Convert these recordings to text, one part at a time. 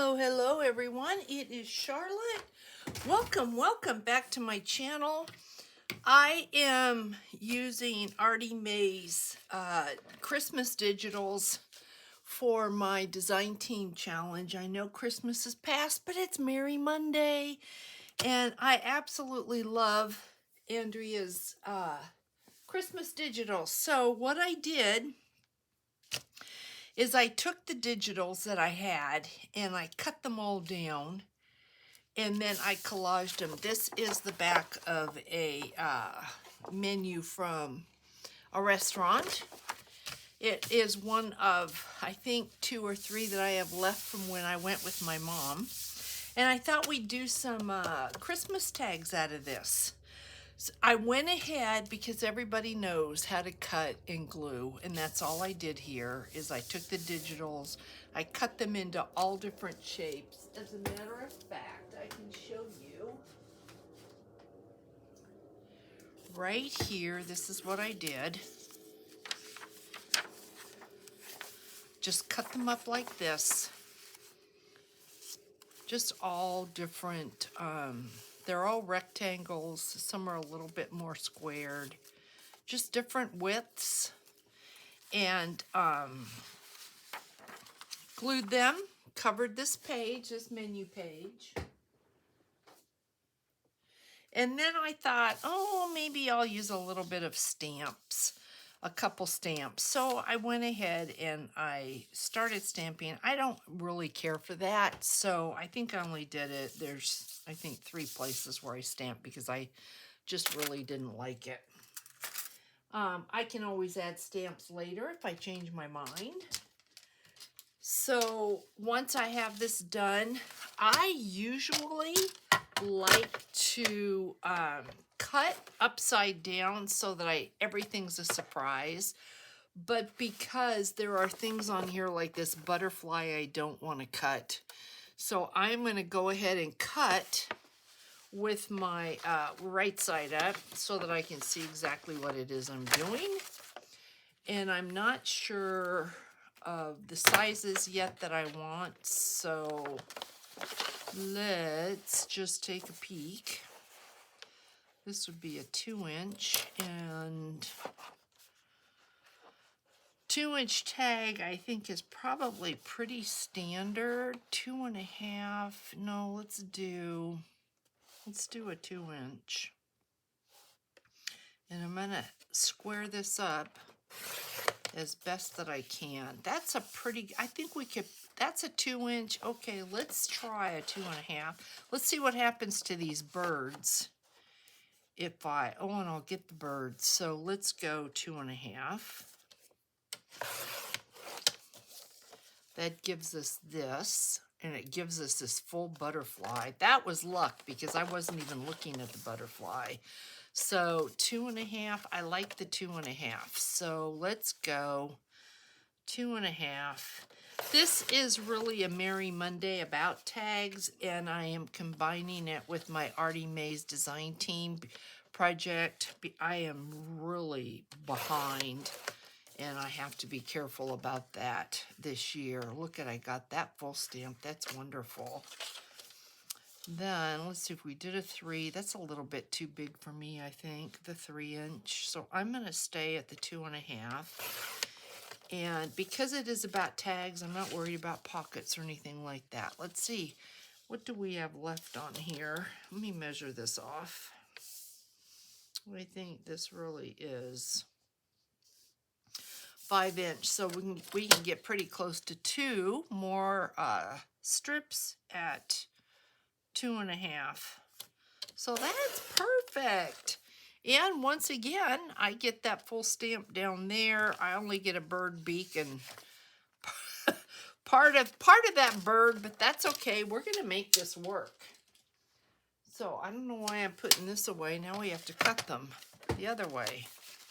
Hello everyone. It is Charlotte. Welcome back to my channel. I am using Artymaze Christmas Digitals for my design team challenge. I know Christmas is past, but it's Merry Monday, and I absolutely love Andrea's Christmas Digitals. So what I did is I took the digitals that I had and I cut them all down, and then I collaged them. This is the back of a menu from a restaurant. It is one of, I think, 2 or 3 that I have left from when I went with my mom. And I thought we'd do some Christmas tags out of this. So I went ahead, because everybody knows how to cut and glue, and that's all I did here, is I took the digitals, I cut them into all different shapes. As a matter of fact, I can show you right here. This is what I did. Just cut them up like this. Just all different, they're all rectangles. Some are a little bit more squared. Just different widths. And glued them, covered this page, this menu page. And then I thought, oh, maybe I'll use a little bit of stamps, a couple stamps. So I went ahead and I started stamping. I don't really care for that, so I think I only did it. There's, I think, 3 places where I stamped because I just really didn't like it. I can always add stamps later if I change my mind. So once I have this done, I usually like to cut upside down so that everything's a surprise. But because there are things on here like this butterfly I don't want to cut, so I'm going to go ahead and cut with my right side up so that I can see exactly what it is I'm doing. And I'm not sure of the sizes yet that I want, so let's just take a peek. This would be a 2-inch, and 2-inch tag I think is probably pretty standard. 2.5, no, let's do a 2-inch. And I'm gonna square this up as best that I can. That's a pretty, I think we could, that's a 2-inch. Okay, let's try a 2.5. Let's see what happens to these birds. If I, oh, and I'll get the birds. So let's go 2.5. That gives us this, and it gives us this full butterfly. That was luck because I wasn't even looking at the butterfly. So 2.5, I like the 2.5. So let's go 2.5. This is really a Merry Monday about tags, and I am combining it with my Artymaze design team project. I am really behind, and I have to be careful about that this year. Look at, I got that full stamp. That's wonderful. Then let's see if we did a 3. That's a little bit too big for me, I think, the 3-inch. So I'm going to stay at the 2.5. And because it is about tags, I'm not worried about pockets or anything like that. Let's see, what do we have left on here? Let me measure this off. I think this really is 5-inch, so we can get pretty close to 2 more strips at 2.5. So that's perfect. And once again, I get that full stamp down there. I only get a bird beak and part of that bird, but that's okay. We're gonna make this work. So I don't know why I'm putting this away. Now we have to cut them the other way.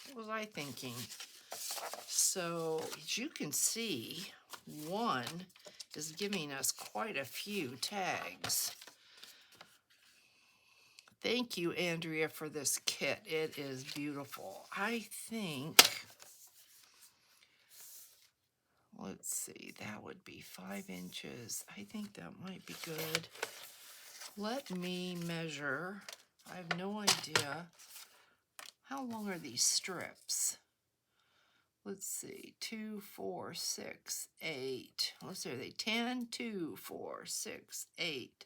What was I thinking? So as you can see, one is giving us quite a few tags. Thank you, Andrea, for this kit. It is beautiful. I think, let's see, that would be 5 inches. I think that might be good. Let me measure. I have no idea. How long are these strips? Let's see, 2, 4, 6, 8. Let's see, are they 10? 2, 4, 6, 8.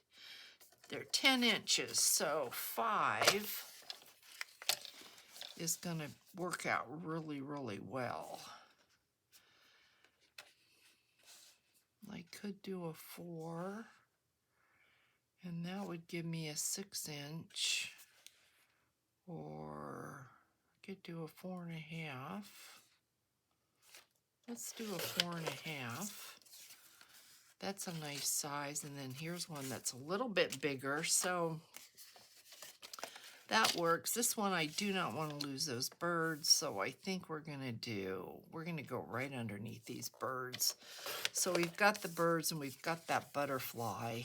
They're 10 inches, so 5 is going to work out really, really well. I could do a 4, and that would give me a 6 inch, or I could do a 4.5. Let's do a 4.5. That's a nice size, and then here's one that's a little bit bigger, so that works. This one, I do not want to lose those birds, so I think we're going to go right underneath these birds. So we've got the birds and we've got that butterfly.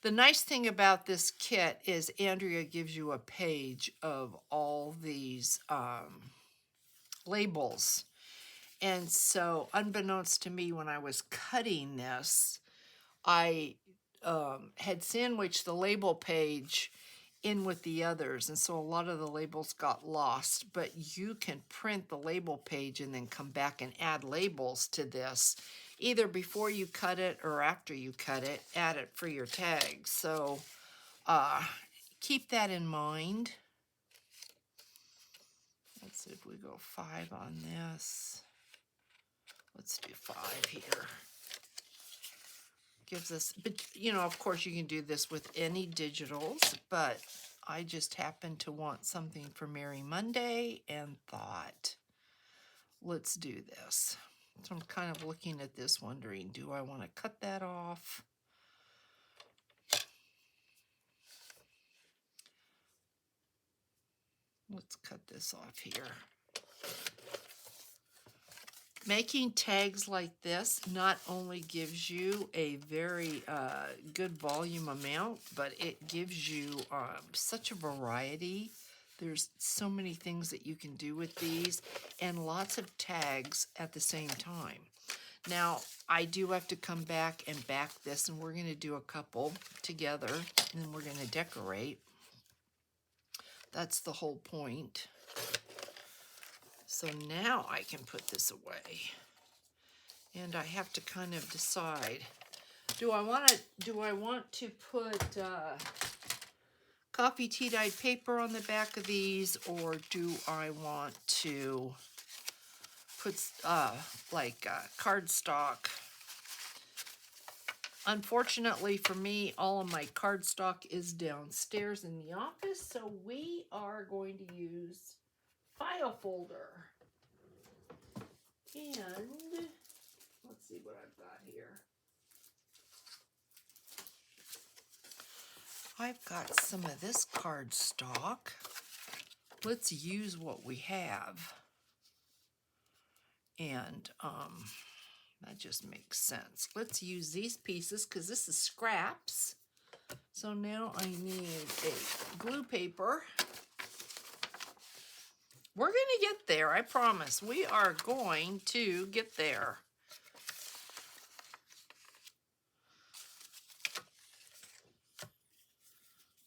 The nice thing about this kit is Andrea gives you a page of all these labels. And so unbeknownst to me, when I was cutting this, I had sandwiched the label page in with the others, and so a lot of the labels got lost, but you can print the label page and then come back and add labels to this, either before you cut it or after you cut it, add it for your tags. So keep that in mind. Let's see if we go 5 on this. Let's do 5 here. Gives us, but you know, of course you can do this with any digitals, but I just happen to want something for Merry Monday and thought, let's do this. So I'm kind of looking at this wondering, do I want to cut that off? Let's cut this off here. Making tags like this not only gives you a very good volume amount, but it gives you such a variety. There's so many things that you can do with these, and lots of tags at the same time. Now, I do have to come back and back this, and we're going to do a couple together, and then we're going to decorate. That's the whole point. So now I can put this away. And I have to kind of decide, do I want to put coffee tea dyed paper on the back of these, or do I want to put cardstock? Unfortunately for me, all of my cardstock is downstairs in the office, so we are going to use file folder. And let's see what I've got here. I've got some of this cardstock. Let's use what we have. And that just makes sense. Let's use these pieces because this is scraps. So now I need a glue paper. We're going to get there, I promise. We are going to get there.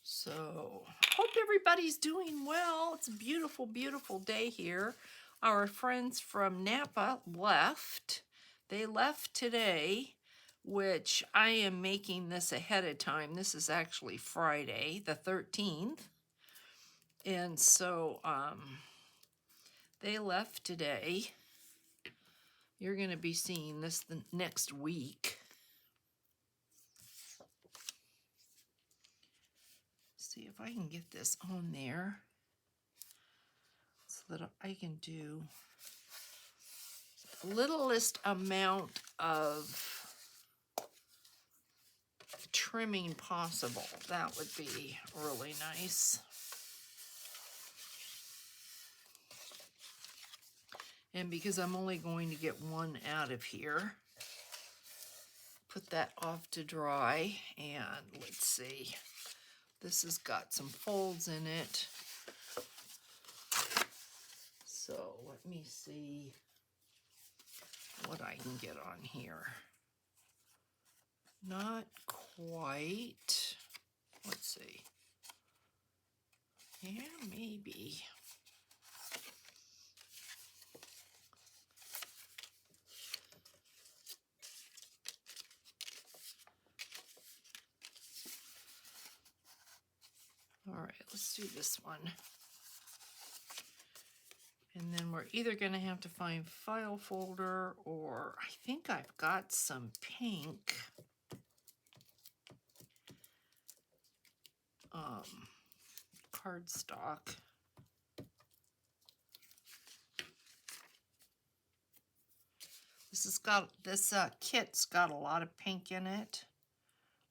So, hope everybody's doing well. It's a beautiful, beautiful day here. Our friends from Napa left. They left today, which I am making this ahead of time. This is actually Friday, the 13th. And so, they left today. You're going to be seeing this the next week. See if I can get this on there so that I can do the littlest amount of trimming possible. That would be really nice. And because I'm only going to get one out of here, put that off to dry, and let's see. This has got some folds in it. So let me see. what I can get on here. Not quite. Let's see. Yeah, maybe. All right, let's do this one. And then we're either going to have to find file folder, or I think I've got some pink cardstock. This kit's got a lot of pink in it.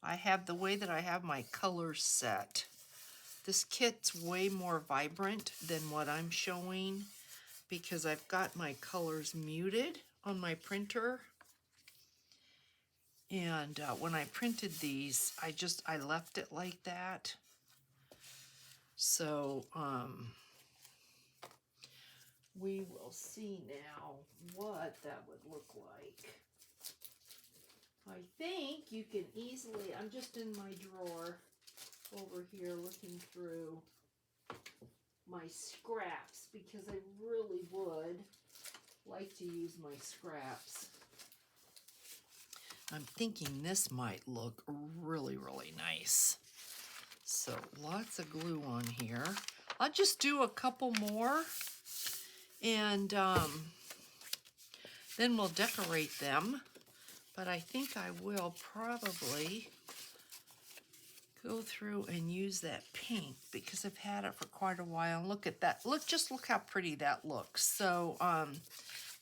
I have the way that I have my colors set. This kit's way more vibrant than what I'm showing because I've got my colors muted on my printer. And when I printed these, I left it like that. So we will see now what that would look like. I think you can easily, I'm just in my drawer over here looking through my scraps because I really would like to use my scraps. I'm thinking this might look really, really nice. So lots of glue on here. I'll just do a couple more and then we'll decorate them. But I think I will probably go through and use that pink because I've had it for quite a while. Look at that. Just look how pretty that looks. So,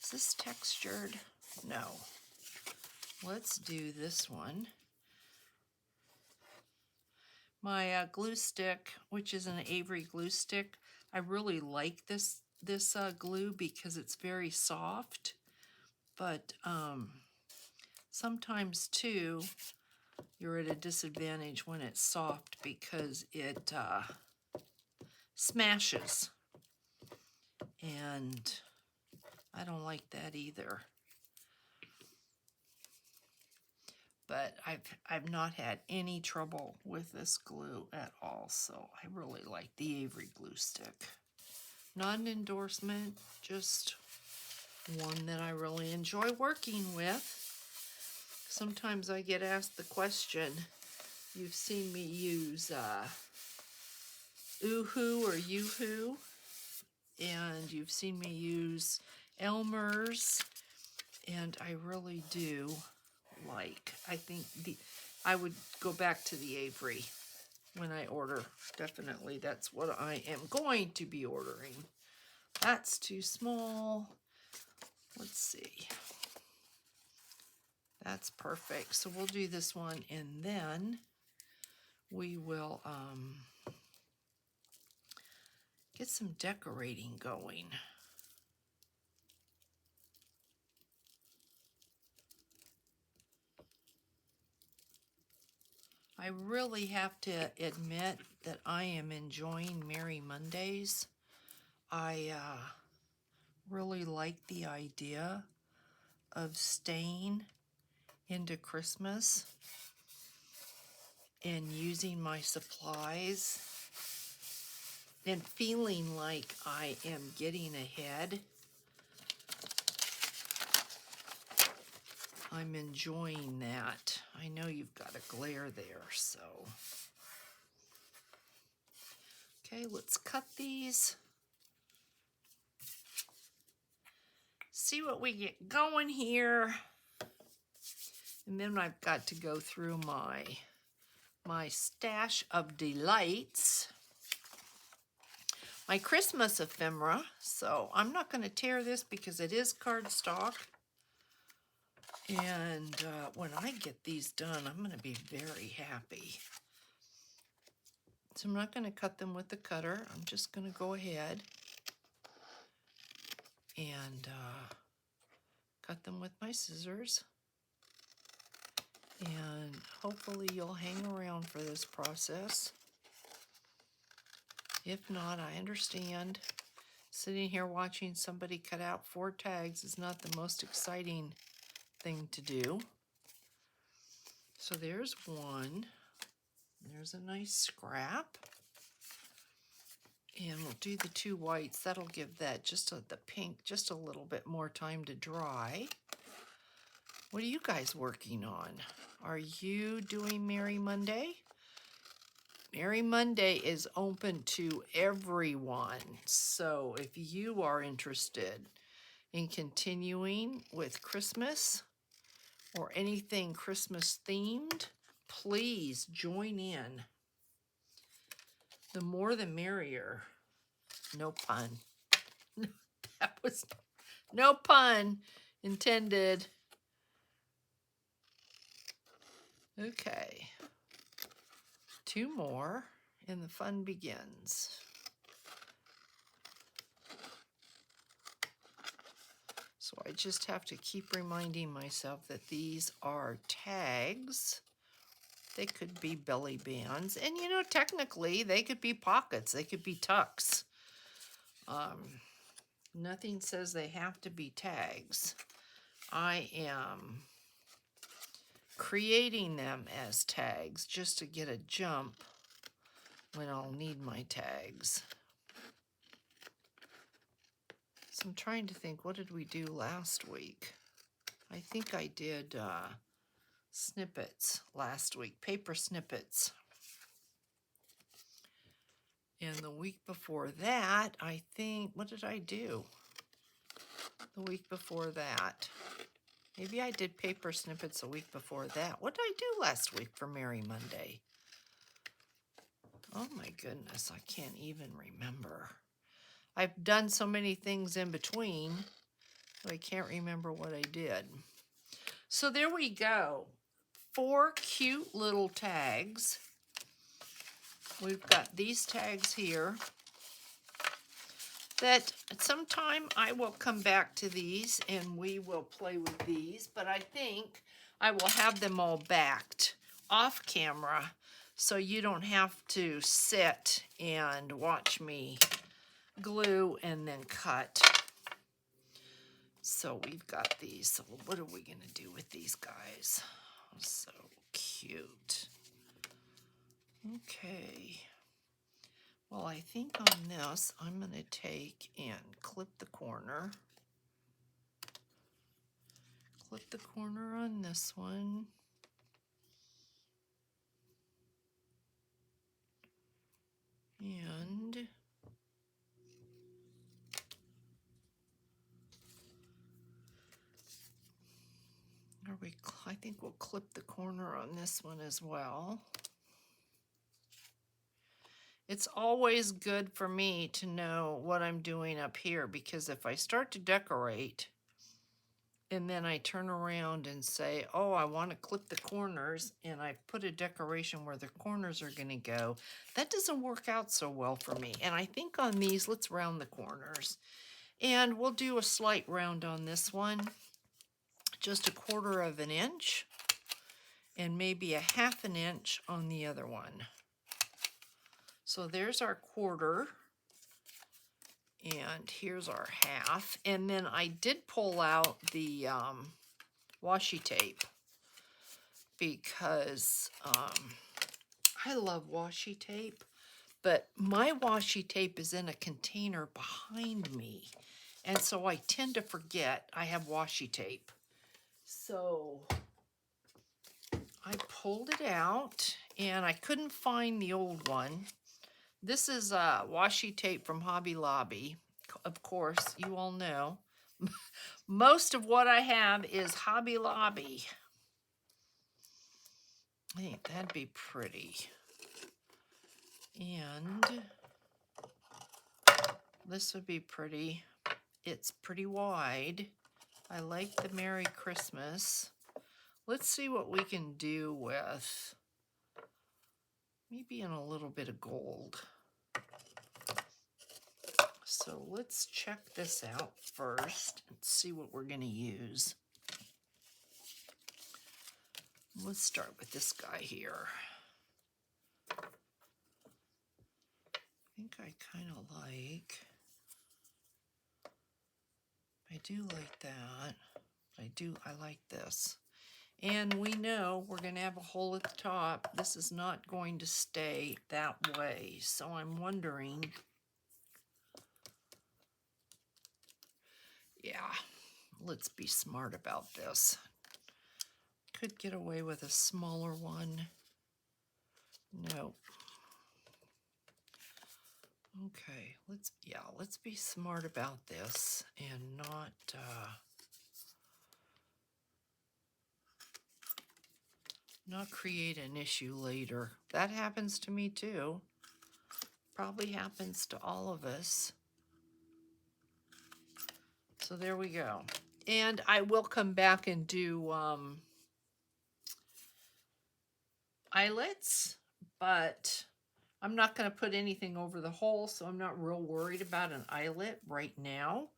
is this textured? No. Let's do this one. My glue stick, which is an Avery glue stick, I really like this glue because it's very soft. But sometimes too, you're at a disadvantage when it's soft because it smashes. And I don't like that either. But I've not had any trouble with this glue at all, so I really like the Avery glue stick. Not an endorsement, just one that I really enjoy working with. Sometimes I get asked the question, you've seen me use Oohoo or Yoo-hoo, and you've seen me use Elmer's, and I really do like. I think I would go back to the Avery when I order. Definitely, that's what I am going to be ordering. That's too small. Let's see. That's perfect. So we'll do this one, and then we will get some decorating going. I really have to admit that I am enjoying Merry Mondays. I really like the idea of staying into Christmas and using my supplies and feeling like I am getting ahead. I'm enjoying that. I know you've got a glare there, so. Okay, let's cut these. See what we get going here. And then I've got to go through my stash of delights. My Christmas ephemera. So I'm not going to tear this because it is cardstock. And when I get these done, I'm going to be very happy. So I'm not going to cut them with the cutter. I'm just going to go ahead and cut them with my scissors. And hopefully you'll hang around for this process. If not, I understand. Sitting here watching somebody cut out 4 tags is not the most exciting thing to do. So there's one. There's a nice scrap. And we'll do the 2 whites. That'll give that the pink just a little bit more time to dry. What are you guys working on? Are you doing Merry Monday? Merry Monday is open to everyone. So if you are interested in continuing with Christmas or anything Christmas themed, please join in. The more the merrier. No pun. That was no pun intended. Okay. 2 more and the fun begins. So I just have to keep reminding myself that these are tags. They could be belly bands. And you know, technically they could be pockets. They could be tucks. Nothing says they have to be tags. I am creating them as tags just to get a jump when I'll need my tags. So I'm trying to think, what did we do last week? I think I did snippets last week, paper snippets. And the week before that, I think, what did I do? The week before that. Maybe I did paper snippets a week before that. What did I do last week for Merry Monday? Oh my goodness, I can't even remember. I've done so many things in between, but I can't remember what I did. So there we go. 4 cute little tags. We've got these tags here that sometime I will come back to these and we will play with these, but I think I will have them all backed off camera so you don't have to sit and watch me glue and then cut. So we've got these. So what are we going to do with these guys? So cute. Okay. Well, I think on this, I'm going to take and clip the corner. Clip the corner on this one. And I think we'll clip the corner on this one as well. It's always good for me to know what I'm doing up here, because if I start to decorate and then I turn around and say, oh, I want to clip the corners, and I put a decoration where the corners are going to go, that doesn't work out so well for me. And I think on these, let's round the corners. And we'll do a slight round on this one, just 1/4 of an inch, and maybe 1/2 inch on the other one. So there's our 1/4, and here's our 1/2. And then I did pull out the washi tape because I love washi tape, but my washi tape is in a container behind me, and so I tend to forget I have washi tape. So I pulled it out, and I couldn't find the old one. This is washi tape from Hobby Lobby. Of course, you all know. Most of what I have is Hobby Lobby. I think that'd be pretty. And this would be pretty. It's pretty wide. I like the Merry Christmas. Let's see what we can do with maybe in a little bit of gold. So let's check this out first and see what we're going to use. Let's start with this guy here. I think I kind of like I do like that. I like this. And we know we're going to have a hole at the top. This is not going to stay that way. So I'm wondering, yeah, let's be smart about this. Could get away with a smaller one. No. Okay, let's be smart about this and not create an issue later. That happens to me too. Probably happens to all of us. So there we go. And I will come back and do eyelets, but I'm not going to put anything over the hole, so I'm not real worried about an eyelet right now.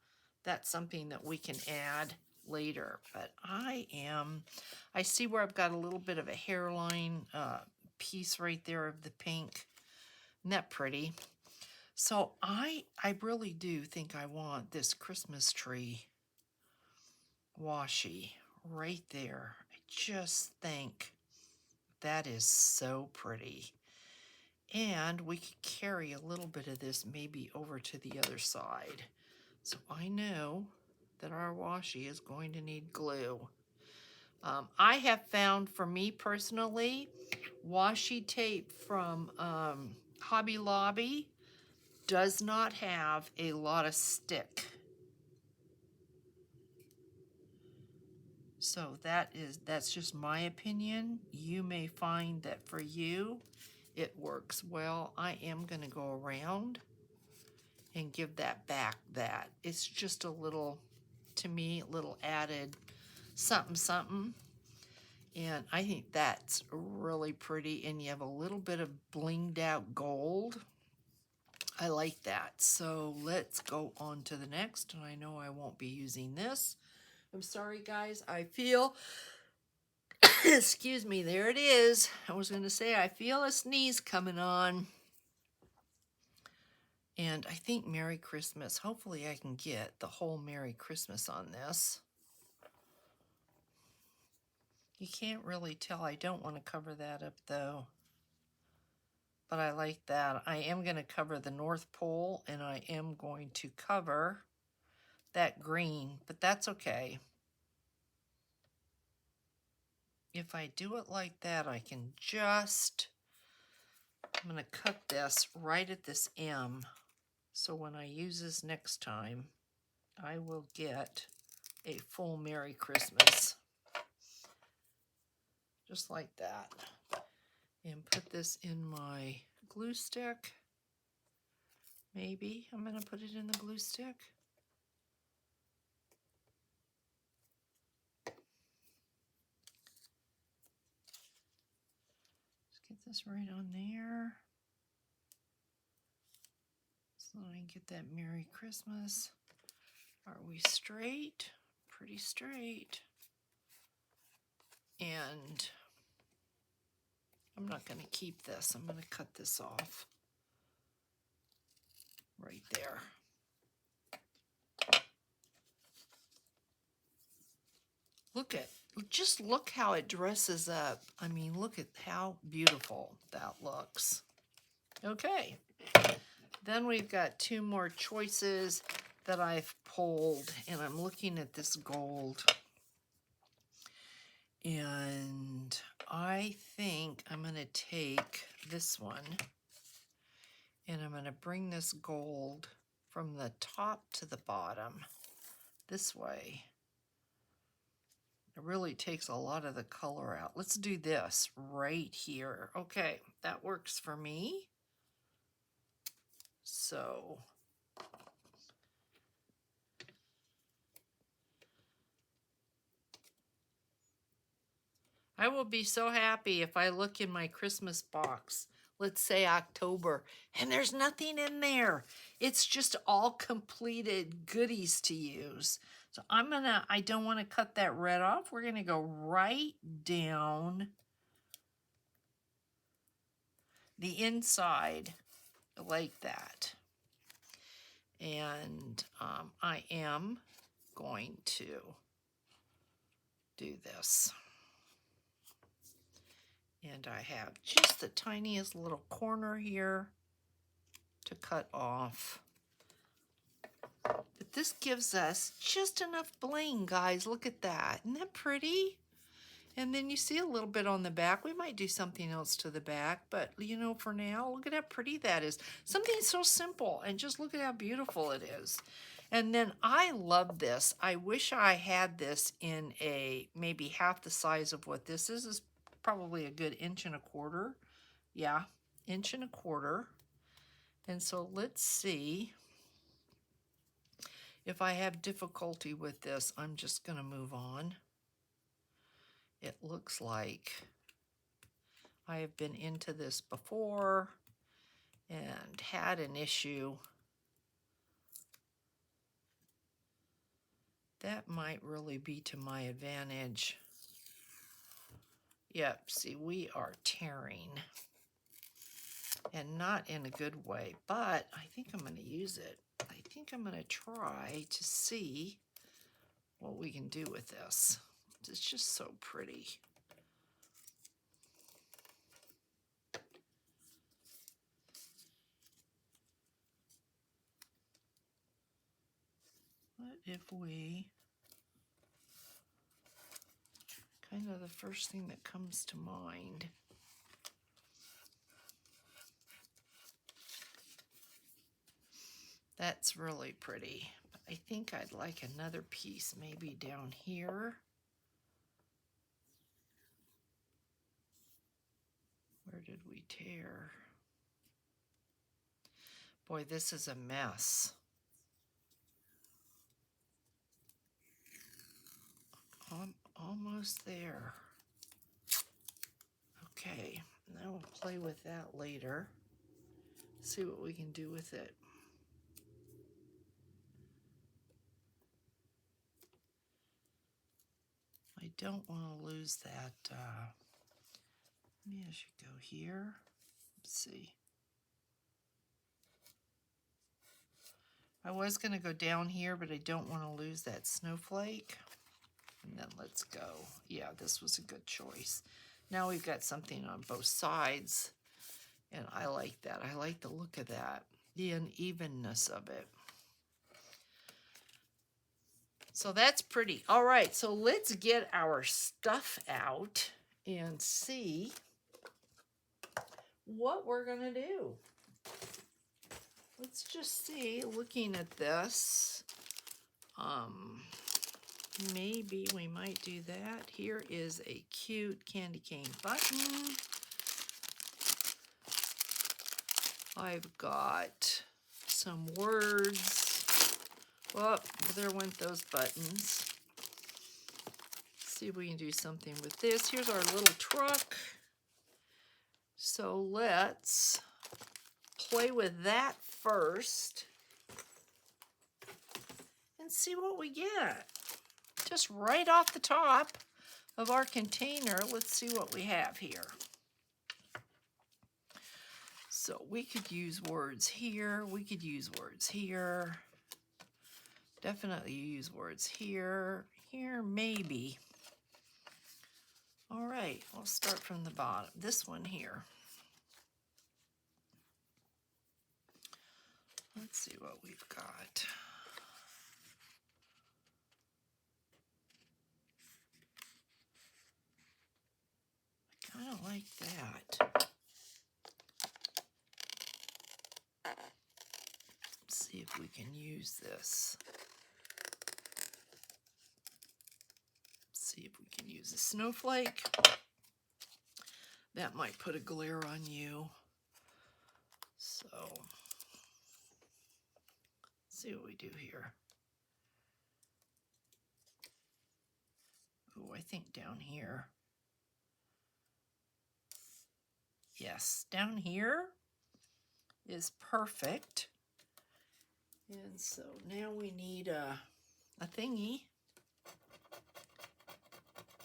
That's something that we can add later. But I see where I've got a little bit of a hairline piece right there of the pink. Isn't that pretty? So I really do think I want this Christmas tree washi right there. I just think that is so pretty. And we could carry a little bit of this maybe over to the other side. So I know that our washi is going to need glue. I have found, for me personally, washi tape from Hobby Lobby does not have a lot of stick. So that's just my opinion. You may find that for you it works well. I am going to go around and give that back. That it's just a little, to me, a little added something something, and I think that's really pretty. And you have a little bit of blinged out gold. I like that. So let's go on to the next. And I know I won't be using this. I'm sorry guys, I feel excuse me, there it is. I was going to say I feel a sneeze coming on. And I think Merry Christmas. Hopefully I can get the whole Merry Christmas on this. You can't really tell. I don't want to cover that up though. But I like that. I am going to cover the North Pole, and I am going to cover that green, but that's okay. If I do it like that, I can just, I'm going to cut this right at this M. So when I use this next time, I will get a full Merry Christmas. Just like that. And put this in my glue stick. Maybe I'm going to put it in the glue stick. Just get this right on there. So I can get that Merry Christmas. Are we straight? Pretty straight. And I'm not going to keep this. I'm going to cut this off right there. Just look how it dresses up. I mean, look at how beautiful that looks. Okay. Then we've got two more choices that I've pulled, and I'm looking at this gold. And I think I'm going to take this one, and I'm going to bring this gold from the top to the bottom this way. It really takes a lot of the color out. Let's do this right here. Okay, that works for me. So I will be so happy if I look in my Christmas box, let's say October, and there's nothing in there. It's just all completed goodies to use. So I don't want to cut that red off. We're going to go right down the inside like that. And I am going to do this. And I have just the tiniest little corner here to cut off. But this gives us just enough bling, guys. Look at that. Isn't that pretty? And then you see a little bit on the back. We might do something else to the back, but you know, for now, look at how pretty that is. Something so simple, and just look at how beautiful it is. And then I love this. I wish I had this in a maybe half the size of what this is. This is probably a good 1.25 inches. Yeah, 1.25 inches. And so let's see. If I have difficulty with this, I'm just going to move on. It looks like I have been into this before and had an issue. That might really be to my advantage. Yep, see, we are tearing. And not in a good way, but I think I'm going to use it. I think I'm going to try to see what we can do with this. It's just so pretty. What if we, kind of the first thing that comes to mind. That's really pretty. I think I'd like another piece maybe down here. Where did we tear? Boy, this is a mess. I'm almost there. Okay, now we'll play with that later. See what we can do with it. I don't want to lose that. Maybe I should go here. Let's see. I was going to go down here, but I don't want to lose that snowflake. And then let's go. Yeah, this was a good choice. Now we've got something on both sides, and I like that. I like the look of that, the unevenness of it. So that's pretty. All right, so let's get our stuff out and see what we're going to do. Let's just see, looking at this, maybe we might do that. Here is a cute candy cane button. I've got some words. Well, there went those buttons. Let's see if we can do something with this. Here's our little truck. So let's play with that first and see what we get. Just right off the top of our container, let's see what we have here. So we could use words here. We could use words here. Definitely use words here. Here, maybe. All right, I'll start from the bottom. This one here. Let's see what we've got. I kind of like that. Let's see if we can use this. See if we can use a snowflake. That might put a glare on you. So, let's see what we do here. Oh, I think down here. Yes, down here is perfect. And so now we need a thingy.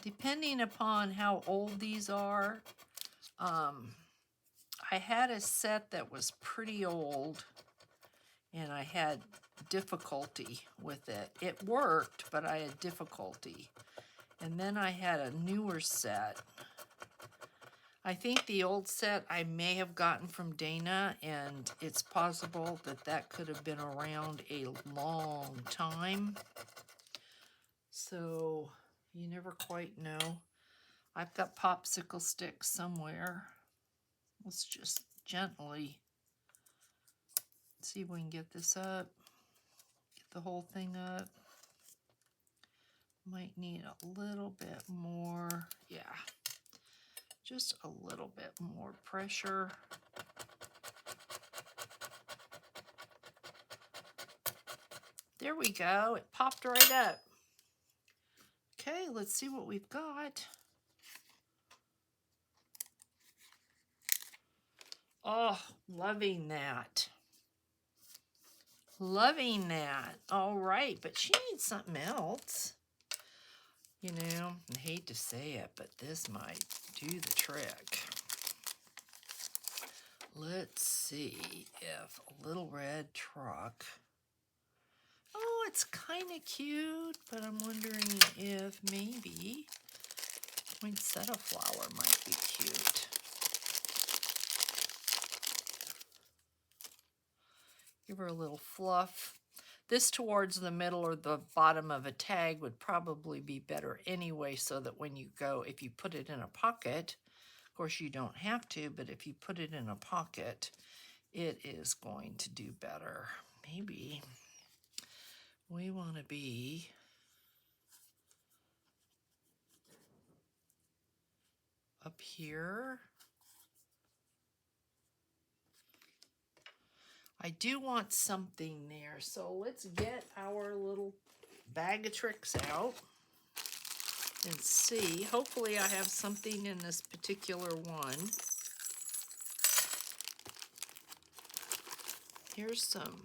Depending upon how old these are, I had a set that was pretty old, and I had difficulty with it. It worked, but I had difficulty. And then I had a newer set. I think the old set I may have gotten from Dana, and it's possible that that could have been around a long time. So you never quite know. I've got popsicle sticks somewhere. Let's just gently see if we can get this up. Get the whole thing up. Might need a little bit more. Yeah, just a little bit more pressure. There we go. It popped right up. Okay, let's see what we've got. Oh, loving that. Loving that. All right, but she needs something else. You know, I hate to say it, but this might do the trick. Let's see if a little red truck. Oh, it's kind of cute, but I'm wondering if maybe poinsettia flower might be cute. Give her a little fluff. This towards the middle or the bottom of a tag would probably be better anyway, so that when you go, if you put it in a pocket, of course you don't have to, but if you put it in a pocket, it is going to do better. Maybe we want to be up here. I do want something there, so let's get our little bag of tricks out and see. Hopefully I have something in this particular one. Here's some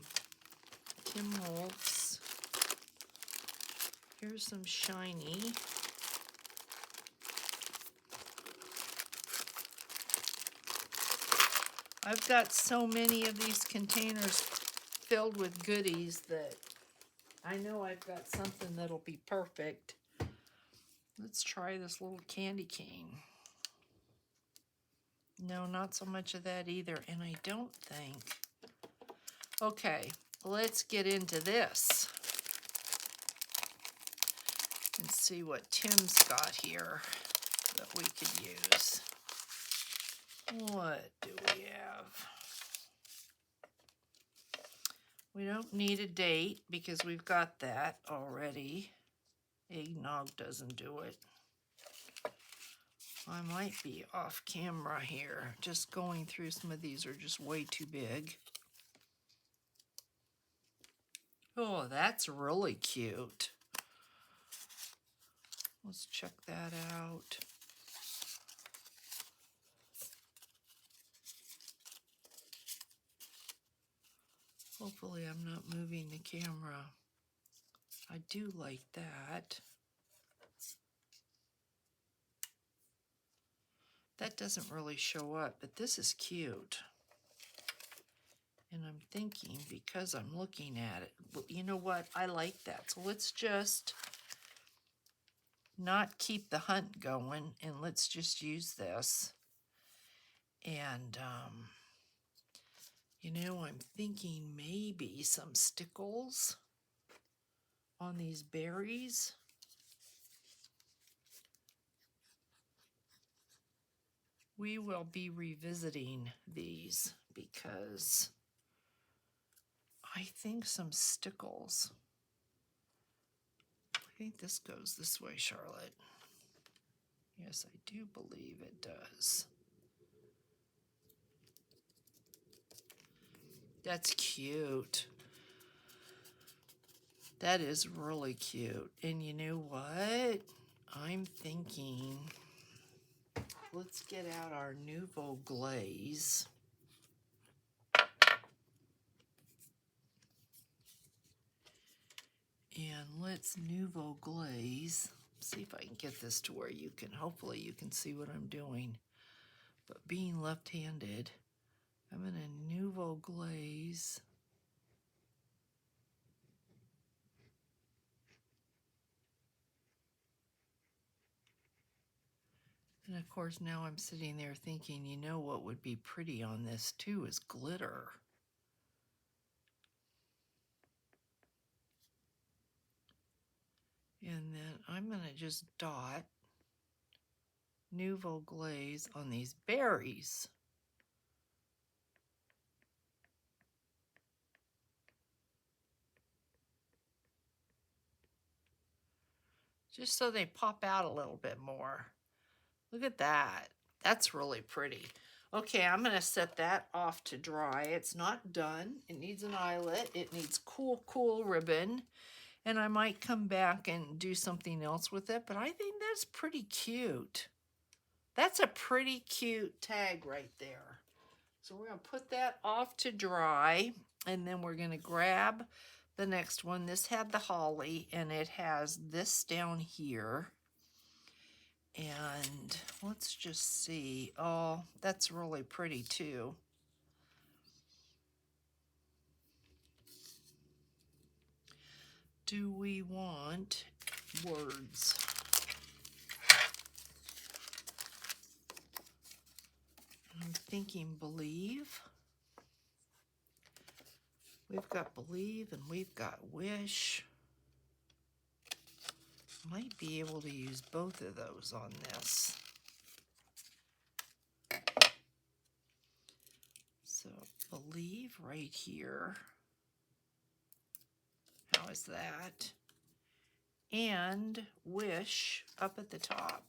Kim Holtz. Here's some shiny. I've got so many of these containers filled with goodies that I know I've got something that'll be perfect. Let's try this little candy cane. No, not so much of that either, and I don't think. Okay, let's get into this and see what Tim's got here that we could use. What do we have? We don't need a date because we've got that already. Eggnog doesn't do it. I might be off camera here. Just going through some of these are just way too big. Oh, that's really cute. Let's check that out. Hopefully I'm not moving the camera. I do like that. That doesn't really show up, but this is cute. And I'm thinking, because I'm looking at it, well, you know what? I like that. So let's just not keep the hunt going, and let's just use this. And, you know, I'm thinking maybe some stickles on these berries. We will be revisiting these because I think some stickles. I think this goes this way, Charlotte. Yes, I do believe it does. That's cute. That is really cute. And you know what? I'm thinking, let's get out our Nouveau Glaze. And let's Nouveau Glaze. See if I can get this to where you can, hopefully you can see what I'm doing. But being left-handed, I'm going to Nouveau Glaze And of course, now I'm sitting there thinking, you know what would be pretty on this too is glitter. And then I'm going to just dot Nouveau Glaze on these berries. Just so they pop out a little bit more. Look at that. That's really pretty. Okay, I'm going to set that off to dry. It's not done. It needs an eyelet. It needs cool, cool ribbon. And I might come back and do something else with it, but I think that's pretty cute. That's a pretty cute tag right there. So we're going to put that off to dry, and then we're going to grab the next one. This had the holly, and it has this down here. And let's just see. Oh, that's really pretty too. Do we want words? I'm thinking believe. We've got believe and we've got wish. Might be able to use both of those on this. So believe right here. How is that? And wish up at the top.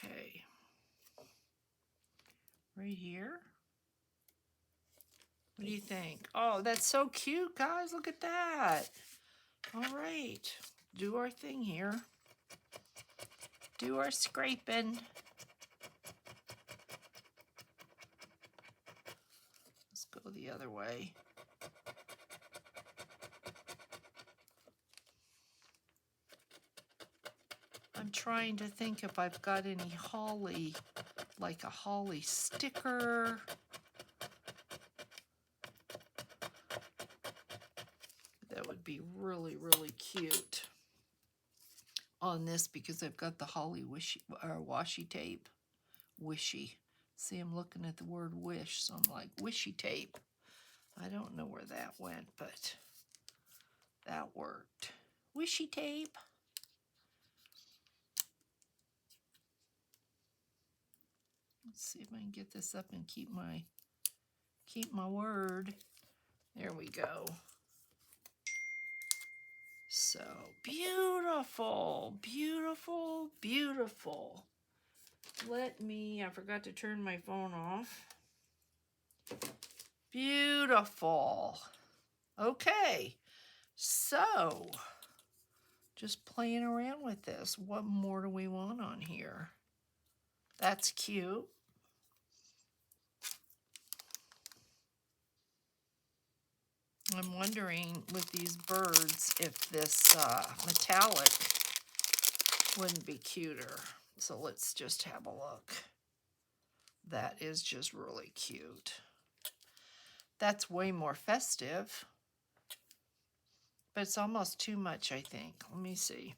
Okay. Right here. What do you think? Oh, that's so cute, guys. Look at that. All right. Do our thing here. Do our scraping. Let's go the other way. I'm trying to think if I've got any holly, like a holly sticker. That would be really, really cute on this because I've got the holly washi tape. Wishy. See, I'm looking at the word wish, so I'm like, wishy tape. I don't know where that went, but that worked. Wishy tape. Let's see if I can get this up and keep my word. There we go. So beautiful, beautiful, beautiful. I forgot to turn my phone off. Beautiful. Okay, so just playing around with this. What more do we want on here? That's cute. I'm wondering with these birds if this metallic wouldn't be cuter. So let's just have a look. That is just really cute. That's way more festive, but it's almost too much, I think. Let me see.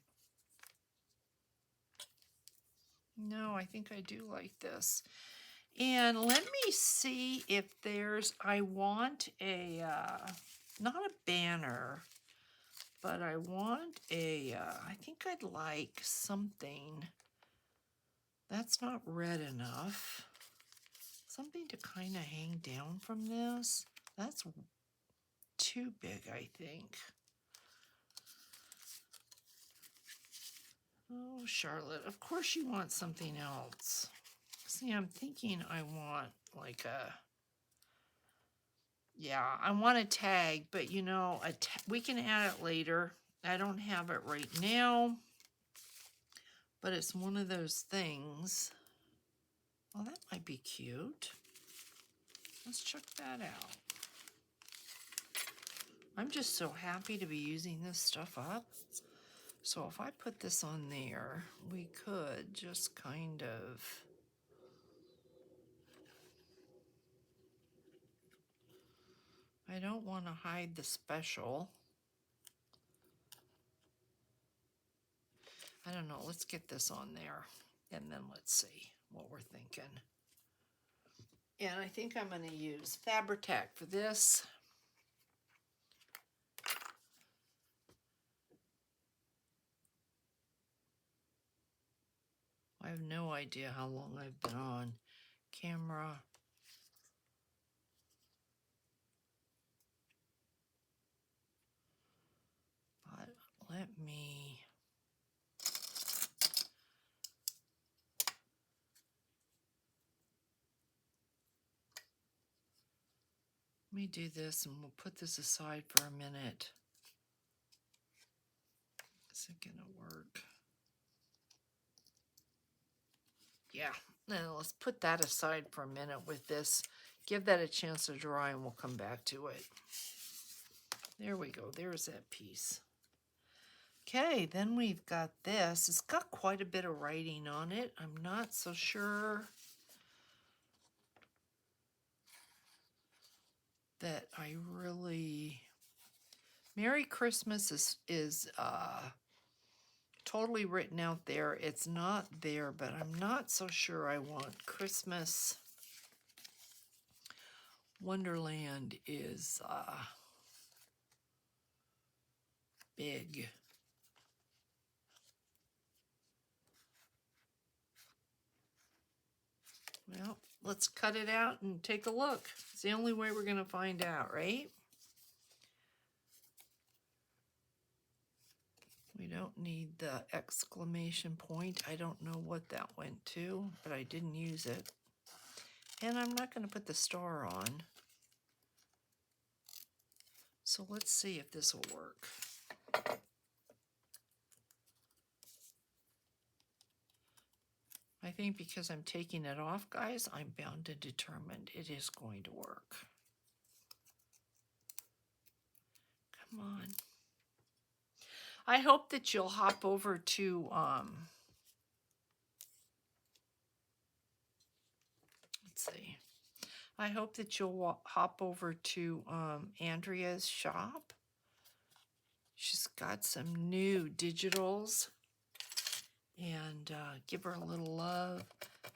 No, I think I do like this. And let me see if I want a, not a banner, but I want I think I'd like something that's not red enough. Something to kind of hang down from this. That's too big, I think. Oh, Charlotte, of course you want something else. See, I'm thinking I want like I want a tag, but you know, we can add it later. I don't have it right now, but it's one of those things. Well, that might be cute. Let's check that out. I'm just so happy to be using this stuff up. So if I put this on there, we could just kind of I don't want to hide the special. I don't know. Let's get this on there. And then let's see what we're thinking. And I think I'm going to use Fabri-Tac for this. I have no idea how long I've been on camera. But let me do this, and we'll put this aside for a minute. Is it gonna work? Yeah, now let's put that aside for a minute with this. Give that a chance to dry and we'll come back to it. There we go, there's that piece. Okay, then we've got this. It's got quite a bit of writing on it. I'm not so sure that I really... Merry Christmas is totally written out there. It's not there, but I'm not so sure I want Christmas. Wonderland is big. Well, let's cut it out and take a look. It's the only way we're going to find out, right? We don't need the exclamation point. I don't know what that went to, but I didn't use it. And I'm not going to put the star on. So let's see if this will work. I think because I'm taking it off, guys, I'm bound and determined it is going to work. Come on. I hope that you'll hop over to, let's see. I hope that you'll hop over to Andrea's shop. She's got some new digitals. And give her a little love.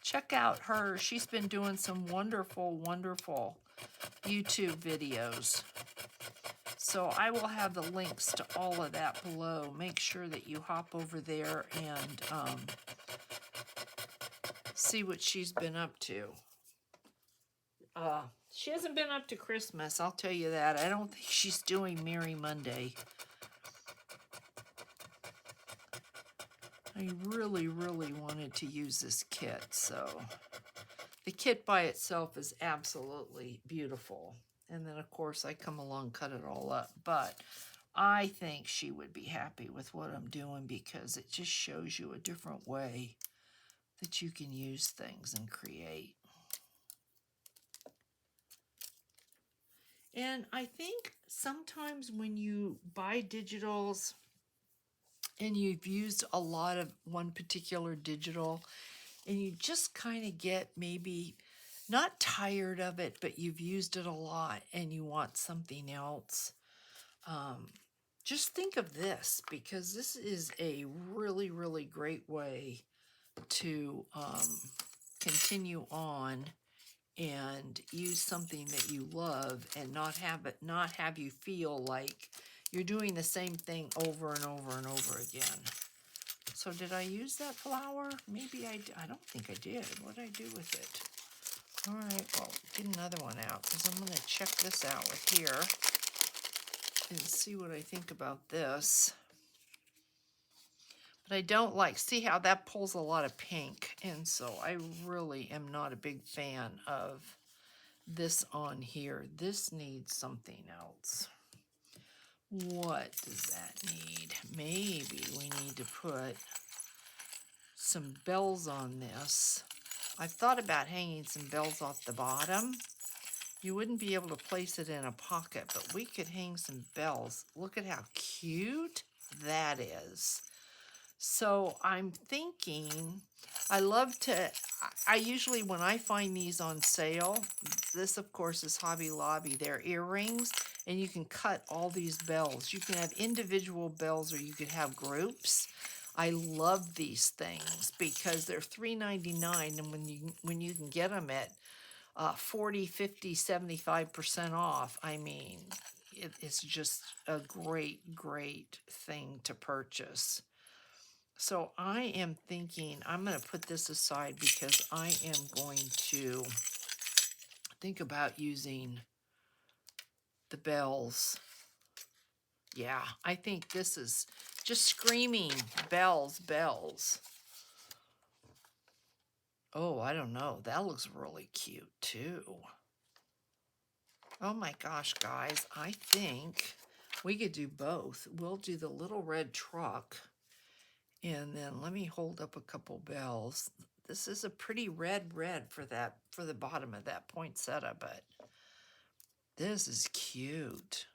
Check out her. She's been doing some wonderful, wonderful YouTube videos. So I will have the links to all of that below. Make sure that you hop over there and see what she's been up to. She hasn't been up to Christmas, I'll tell you that. I don't think she's doing Merry Monday. I really, really wanted to use this kit, so the kit by itself is absolutely beautiful. And then, of course, I come along, cut it all up. But I think she would be happy with what I'm doing because it just shows you a different way that you can use things and create. And I think sometimes when you buy digitals and you've used a lot of one particular digital and you just kind of get maybe not tired of it, but you've used it a lot and you want something else, just think of this, because this is a really, really great way to continue on and use something that you love and not have you feel like you're doing the same thing over and over and over again. So did I use that flower? Maybe I don't think I did. What did I do with it? All right, well, get another one out because I'm going to check this out with here and see what I think about this. But I don't like, see how that pulls a lot of pink, and so I really am not a big fan of this on here. This needs something else. What does that need? Maybe we need to put some bells on this. I've thought about hanging some bells off the bottom. You wouldn't be able to place it in a pocket, but we could hang some bells. Look at how cute that is. So I'm thinking, I love to, I usually, when I find these on sale, this of course is Hobby Lobby, they're earrings, and you can cut all these bells. You can have individual bells or you could have groups. I love these things because they're $3.99, and when you can get them at 40, 50, 75% off, I mean, it's just a great thing to purchase. So I am thinking I'm going to put this aside because I am going to think about using the bells. Yeah, I think this is just screaming bells, bells. Oh, I don't know. That looks really cute too. Oh my gosh, guys, I think we could do both. We'll do the little red truck, and then let me hold up a couple bells. This is a pretty red for that, for the bottom of that poinsettia, but this is cute.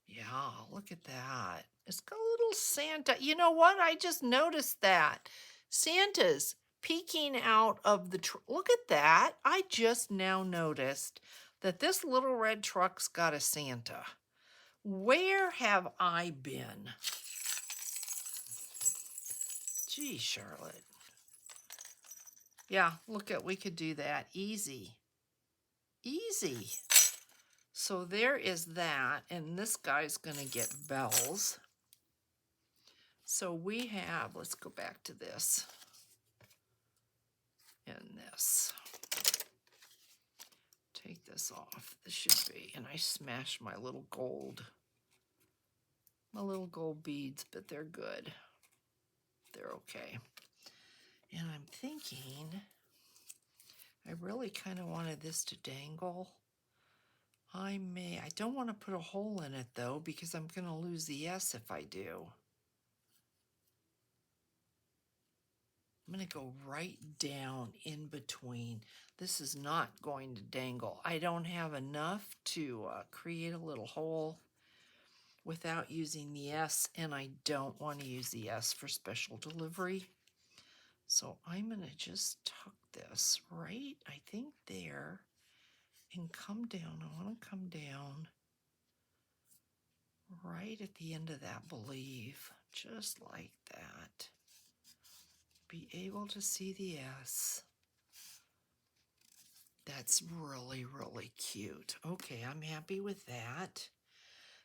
Yeah, look at that. It's got a little Santa. You know what? I just noticed that. Santa's peeking out of the look at that. I just now noticed that this little red truck's got a Santa. Where have I been? Gee, Charlotte. Yeah, look at, we could do that. Easy. Easy. So there is that, and this guy's gonna get bells. So we have, let's go back to this and this. Take this off. This should be, and I smashed my little gold beads, but they're good. They're okay. And I'm thinking, I really kind of wanted this to dangle. I don't want to put a hole in it though, because I'm going to lose the S if I do. I'm going to go right down in between. This is not going to dangle. I don't have enough to create a little hole without using the S, and I don't want to use the S for special delivery. So I'm going to just tuck this right, I think there, and come down. I want to come down right at the end of that believe, just like that. Be able to see the S. That's really cute. Okay, I'm happy with that.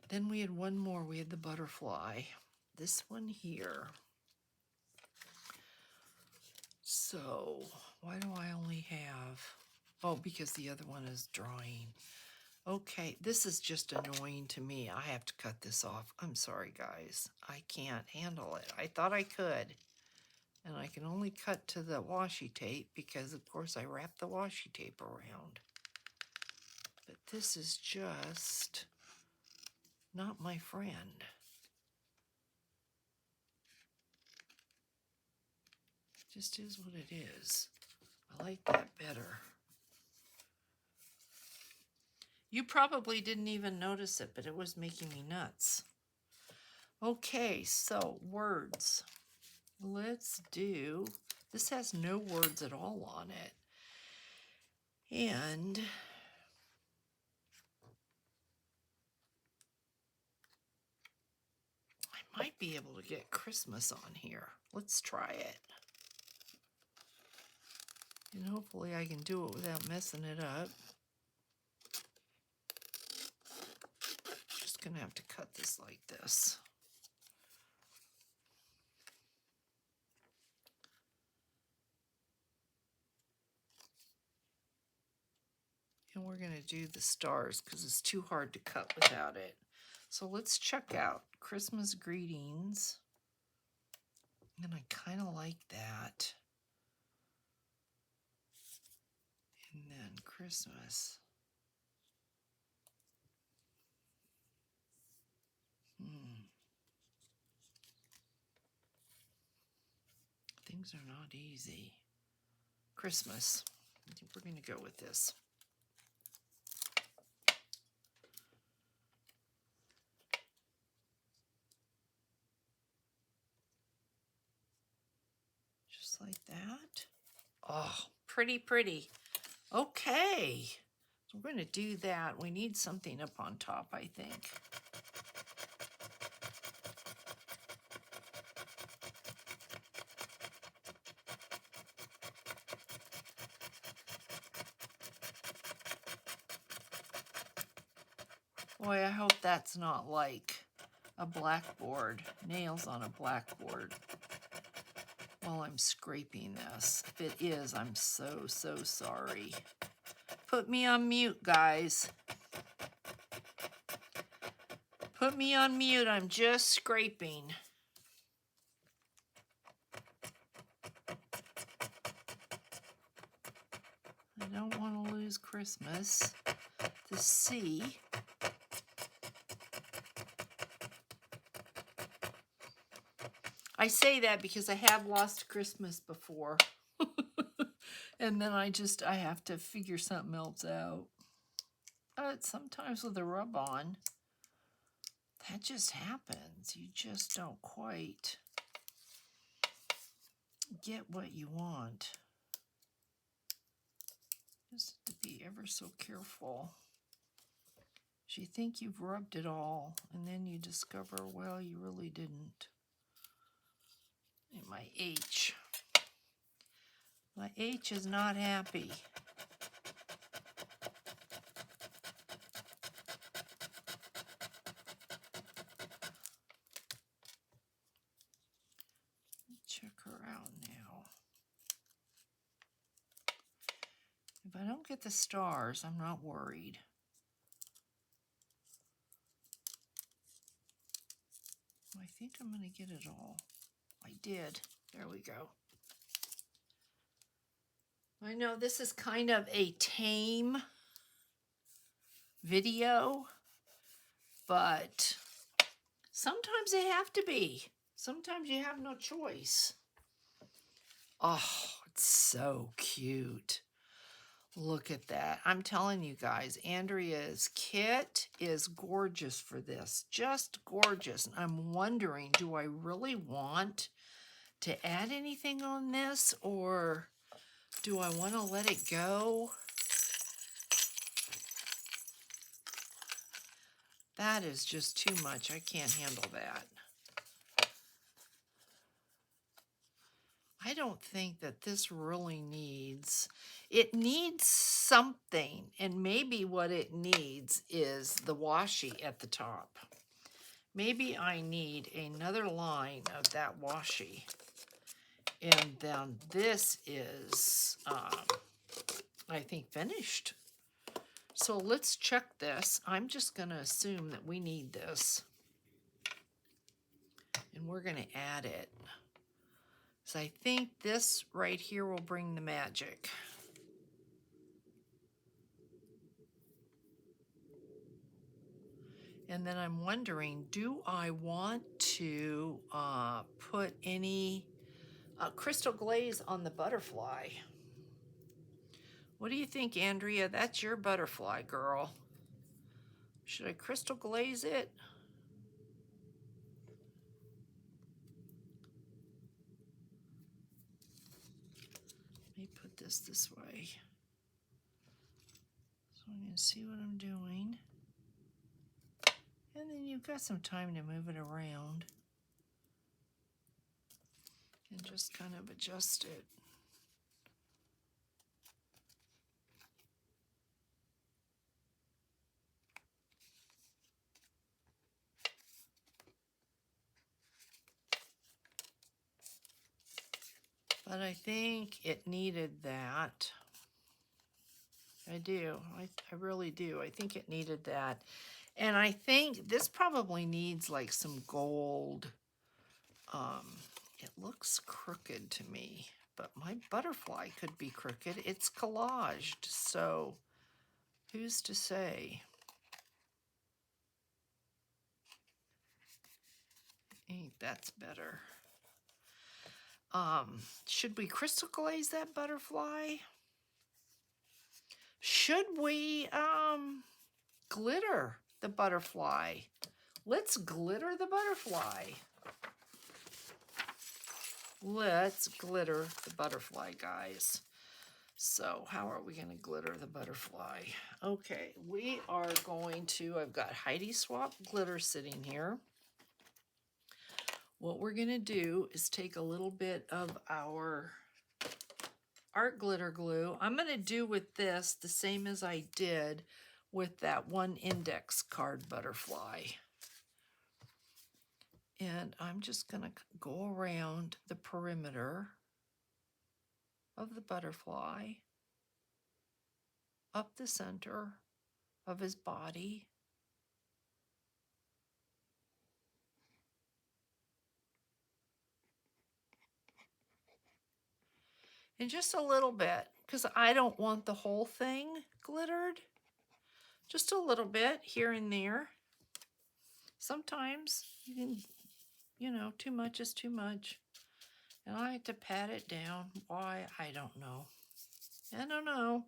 Then we had one more. We had the butterfly. This one here. So why do I only have, oh, because the other one is drawing. Okay, this is just annoying to me. I have to cut this off. I'm sorry, guys. I can't handle it. I thought I could. And I can only cut to the washi tape because, of course, I wrap the washi tape around. But this is just not my friend. It just is what it is. I like that better. You probably didn't even notice it, but it was making me nuts. Okay, so words. Let's do, this has no words at all on it. And I might be able to get Christmas on here. Let's try it. And hopefully I can do it without messing it up. Just gonna have to cut this like this. And we're gonna do the stars because it's too hard to cut without it. So let's check out Christmas greetings. And I kind of like that. And then Christmas. Things are not easy. Christmas. I think we're going to go with this. just like that. Oh, pretty, pretty. Okay, so we're going to do that. We need something up on top, I think. Boy, I hope that's not like a blackboard, nails on a blackboard while I'm scraping this. If it is, I'm so, so sorry. Put me on mute, guys. Put me on mute, I'm just scraping. I don't want to lose Christmas to see. I say that because I have lost Christmas before. And then I have to figure something else out. But sometimes with a rub-on, that just happens. You just don't quite get what you want. Just to be ever so careful. You think you've rubbed it all, and then you discover, well, you really didn't. And my H is not happy. Check her out now. If I don't get the stars, I'm not worried. I think I'm going to get it all. I did. There we go. I know this is kind of a tame video, but sometimes they have to be. Sometimes you have no choice. Oh, it's so cute. Look at that. I'm telling you guys, Andrea's kit is gorgeous for this. Just gorgeous. I'm wondering, do I really want to add anything on this, or do I want to let it go? That is just too much. I can't handle that. I don't think that this really needs, it needs something, and maybe what it needs is the washi at the top. Maybe I need another line of that washi. And then this is, I think, finished. So let's check this. I'm just going to assume that we need this. And we're going to add it. So I think this right here will bring the magic. And then I'm wondering, do I want to put any crystal glaze on the butterfly? What do you think, Andrea? That's your butterfly, girl. Should I crystal glaze it? Let me put this way. So I'm going to see what I'm doing. And then you've got some time to move it around. And just kind of adjust it. But I think it needed that. I do. I really do. I think it needed that. And I think this probably needs like some gold. It looks crooked to me, but my butterfly could be crooked. It's collaged, so who's to say? I think that's better. Should we crystal glaze that butterfly? Should we glitter the butterfly? Let's glitter the butterfly. let's glitter the butterfly, guys. So how are we going to glitter the butterfly? Okay, we are going to, I've got Heidi Swap glitter sitting here. What we're going to do is take a little bit of our art glitter glue. I'm going to do with this the same as I did with that one index card butterfly. And I'm just going to go around the perimeter of the butterfly, up the center of his body. And just a little bit, because I don't want the whole thing glittered. Just a little bit here and there. Sometimes you can, you know, too much is too much. And I have to pat it down. Why? I don't know. I don't know.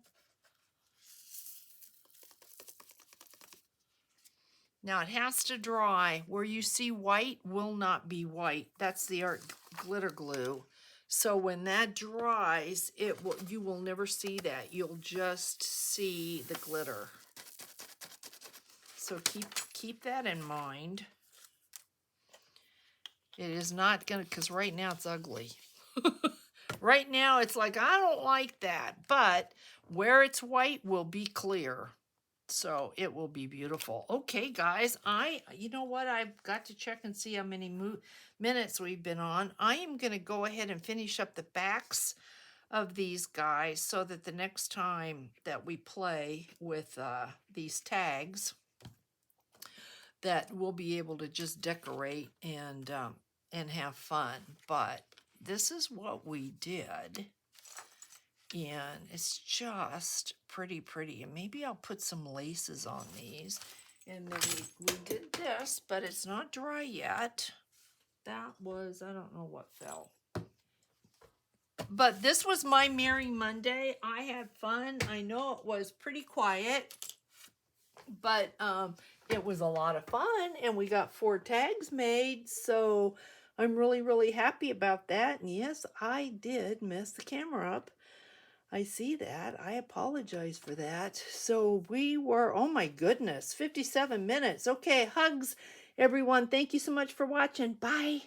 Now it has to dry. Where you see white will not be white. That's the art glitter glue. So when that dries, you will never see that. You'll just see the glitter. So keep that in mind. It is not gonna, because right now it's ugly. Right now it's like, I don't like that, but where it's white will be clear. So it will be beautiful. Okay, guys, you know what? I've got to check and see how many minutes we've been on. I am going to go ahead and finish up the backs of these guys so that the next time that we play with these tags, that we'll be able to just decorate and have fun. But this is what we did. And it's just pretty. And maybe I'll put some laces on these. And then we did this, but it's not dry yet. That was, I don't know what fell. But this was my Merry Monday. I had fun. I know it was pretty quiet, but it was a lot of fun. And we got 4 tags made. So I'm really happy about that. And yes, I did mess the camera up. I see that. I apologize for that. So we were, oh my goodness, 57 minutes. Okay, hugs, everyone. Thank you so much for watching. Bye.